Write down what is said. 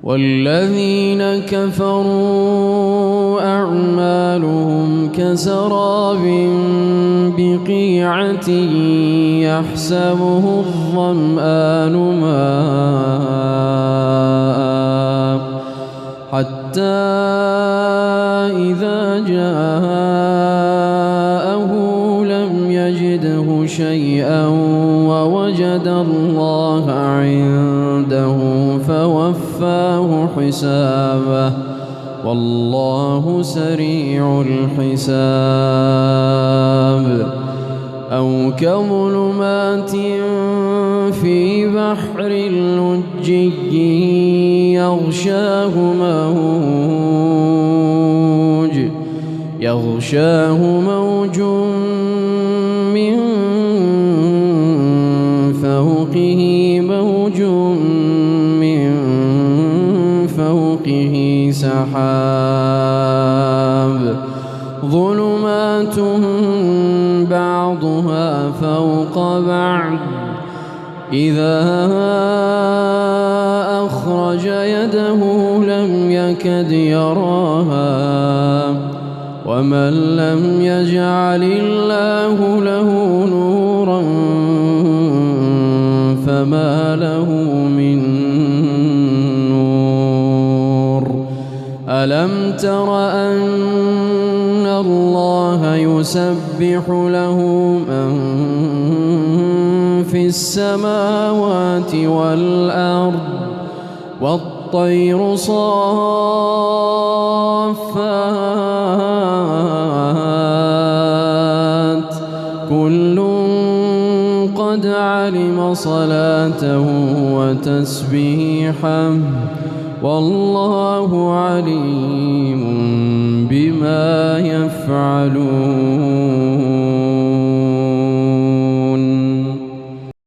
والذين كفروا أعمالهم كسراب بقيعة يحسبه الظمآن ماء حتى إذا جاءه لم يجده شيئا ووجد الله عنده فوفاه حسابه والله سريع الحساب أو كظلمات في بحر لجي يغشاه موج من فوقه سحاب ظلمات بعضها فوق بعض إذا أخرج يده لم يكد يراها ومن لم يجعل الله له نورا فما له من نور ألم تر أن الله يسبح له من في السماوات والأرض والطير صافات كل قد علم صلاته وتسبيحه والله عليم بما يفعلون.